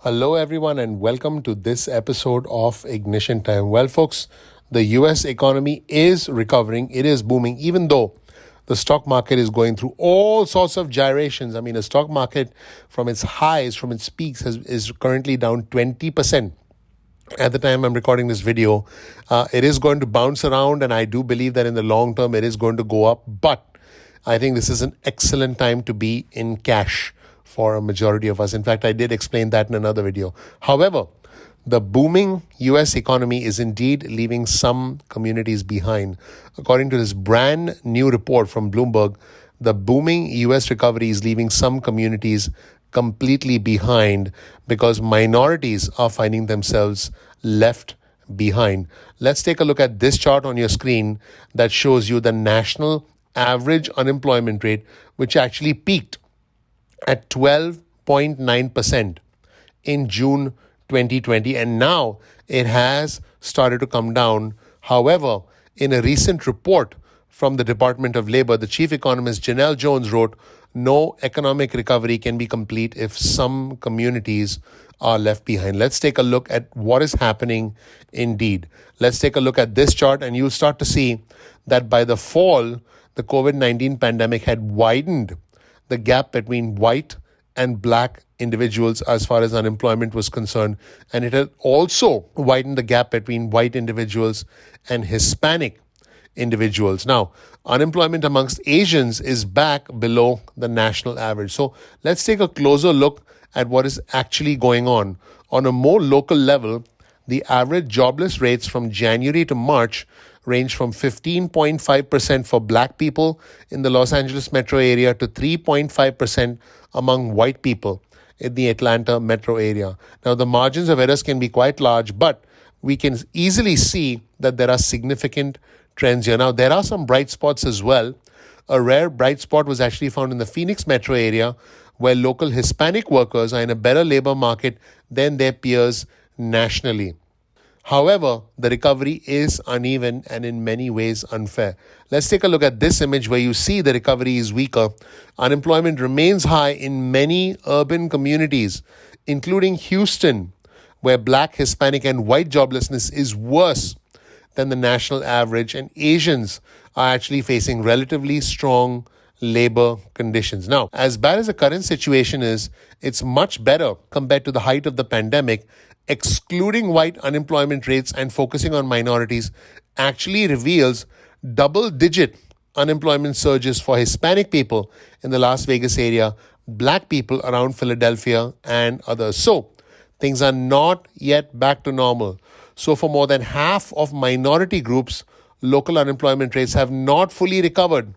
Hello, everyone, and welcome to this episode of Ignition Time. Well, folks, the US economy is recovering, it is booming, even though the stock market is going through all sorts of gyrations. I mean, the stock market from its highs, from its peaks, is currently down 20%. At the time I'm recording this video, it is going to bounce around, and I do believe that in the long term it is going to go up. But I think this is an excellent time to be in cash for a majority of us. In fact, I did explain that in another video. However, the booming US economy is indeed leaving some communities behind. According to this brand new report from Bloomberg, the booming US recovery is leaving some communities completely behind because minorities are finding themselves left behind. Let's take a look at this chart on your screen that shows you the national average unemployment rate, which actually peaked at 12.9% in June 2020, and now it has started to come down. However, in a recent report from the Department of Labor, the chief economist Janelle Jones wrote, no economic recovery can be complete if some communities are left behind. Let's take a look at what is happening indeed. Let's take a look at this chart, and you'll start to see that by the fall, the COVID-19 pandemic had widened the gap between white and black individuals as far as unemployment was concerned. And it had also widened the gap between white individuals and Hispanic individuals. Now, unemployment amongst Asians is back below the national average. So let's take a closer look at what is actually going on. On a more local level, the average jobless rates from January to March range from 15.5% for black people in the Los Angeles metro area to 3.5% among white people in the Atlanta metro area. Now, the margins of errors can be quite large, but we can easily see that there are significant trends here. Now, there are some bright spots as well. A rare bright spot was actually found in the Phoenix metro area, where local Hispanic workers are in a better labor market than their peers nationally. However, the recovery is uneven and in many ways unfair. Let's take a look at this image where you see the recovery is weaker. Unemployment remains high in many urban communities, including Houston, where black, Hispanic, and white joblessness is worse than the national average, and Asians are actually facing relatively strong labor conditions. Now, as bad as the current situation is, it's much better compared to the height of the pandemic. Excluding white unemployment rates and focusing on minorities actually reveals double-digit unemployment surges for Hispanic people in the Las Vegas area, black people around Philadelphia, and others. So, things are not yet back to normal. So, for more than half of minority groups, local unemployment rates have not fully recovered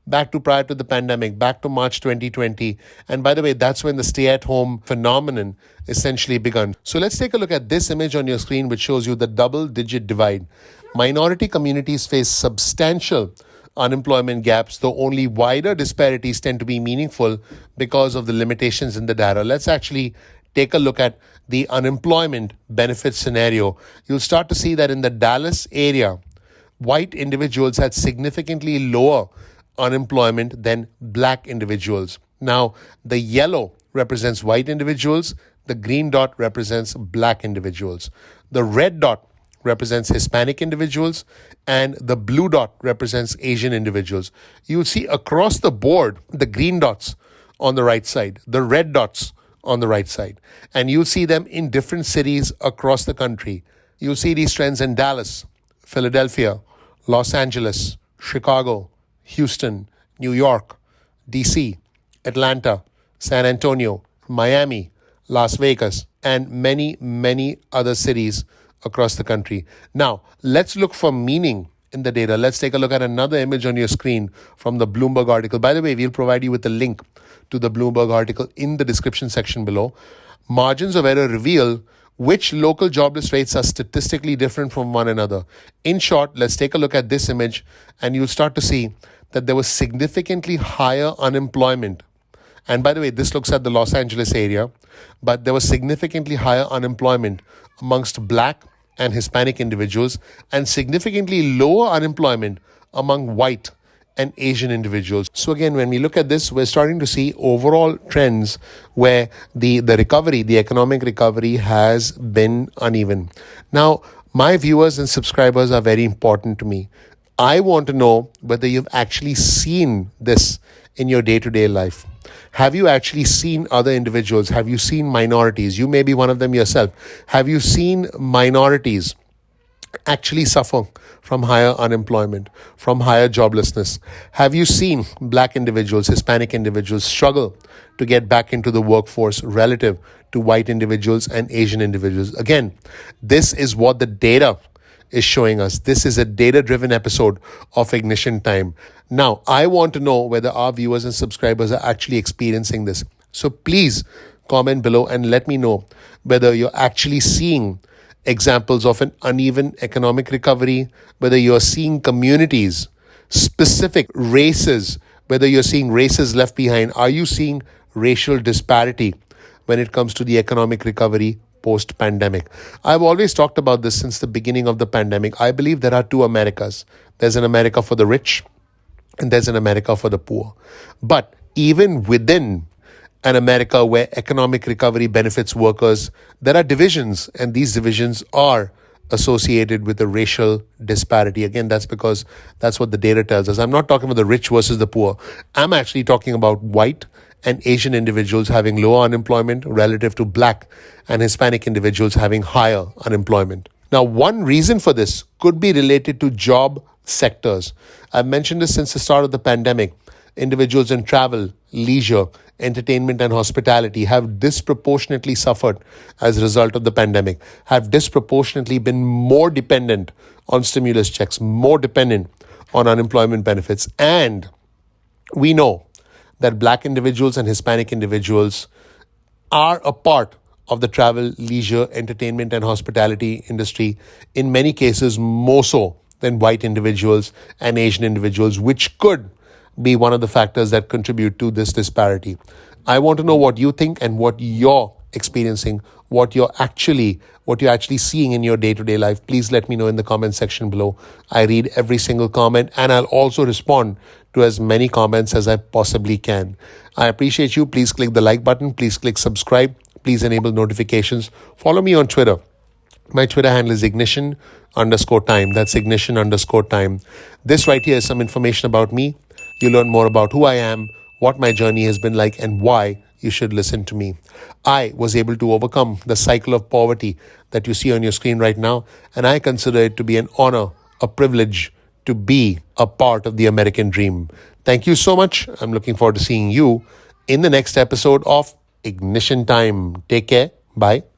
back to prior to the pandemic, back to March 2020. And by the way, that's when the stay-at-home phenomenon essentially began. So let's take a look at this image on your screen, which shows you the double-digit divide. Minority communities face substantial unemployment gaps, though only wider disparities tend to be meaningful because of the limitations in the data. Let's actually take a look at the unemployment benefit scenario. You'll start to see that in the Dallas area, white individuals had significantly lower unemployment than black individuals. Now, the yellow represents white individuals, the green dot represents black individuals, the red dot represents Hispanic individuals, and the blue dot represents Asian individuals. You'll see across the board the green dots on the right side, the red dots on the right side, and you'll see them in different cities across the country. You'll see these trends in Dallas, Philadelphia, Los Angeles, Chicago, Houston, New York, DC, Atlanta, San Antonio, Miami, Las Vegas, and many, many other cities across the country. Now, let's look for meaning in the data. Let's take a look at another image on your screen from the Bloomberg article. By the way, we'll provide you with a link to the Bloomberg article in the description section below. Margins of error reveal which local jobless rates are statistically different from one another. In short, let's take a look at this image, and you'll start to see that there was significantly higher unemployment. And by the way, this looks at the Los Angeles area, but there was significantly higher unemployment amongst black and Hispanic individuals, and significantly lower unemployment among white and Asian individuals. So again, when we look at this, we're starting to see overall trends where the recovery, the economic recovery has been uneven. Now, my viewers and subscribers are very important to me. I want to know whether you've actually seen this in your day-to-day life. Have you actually seen other individuals? Have you seen minorities? You may be one of them yourself. Have you seen minorities actually suffer from higher unemployment, from higher joblessness? Have you seen black individuals, Hispanic individuals struggle to get back into the workforce relative to white individuals and Asian individuals? Again, this is what the data is showing us. This is a data-driven episode of Ignition Time. Now, I want to know whether our viewers and subscribers are actually experiencing this. So please comment below and let me know whether you're actually seeing examples of an uneven economic recovery, whether you're seeing communities, specific races, whether you're seeing races left behind. Are you seeing racial disparity when it comes to the economic recovery post-pandemic? I've always talked about this since the beginning of the pandemic. I believe there are two Americas. There's an America for the rich and there's an America for the poor. But even within an America where economic recovery benefits workers, there are divisions, and these divisions are associated with a racial disparity. Again, that's because that's what the data tells us. I'm not talking about the rich versus the poor. I'm actually talking about white and Asian individuals having lower unemployment relative to black and Hispanic individuals having higher unemployment. Now, one reason for this could be related to job sectors. I've mentioned this since the start of the pandemic. Individuals in travel, leisure, entertainment, and hospitality have disproportionately suffered as a result of the pandemic, have disproportionately been more dependent on stimulus checks, more dependent on unemployment benefits. And we know that black individuals and Hispanic individuals are a part of the travel, leisure, entertainment, and hospitality industry, in many cases more so than white individuals and Asian individuals, which could be one of the factors that contribute to this disparity. I want to know what you think and what you're experiencing, what you're actually seeing in your day-to-day life. Please let me know in the comment section below. I read every single comment and I'll also respond to as many comments as I possibly can. I appreciate you. Please click the like button. Please click subscribe. Please enable notifications. Follow me on Twitter. My Twitter handle is ignition_time. That's ignition_time. This right here is some information about me. You learn more about who I am, what my journey has been like, and why you should listen to me. I was able to overcome the cycle of poverty that you see on your screen right now, and I consider it to be an honor, a privilege to be a part of the American dream. Thank you so much. I'm looking forward to seeing you in the next episode of Ignition Time. Take care. Bye.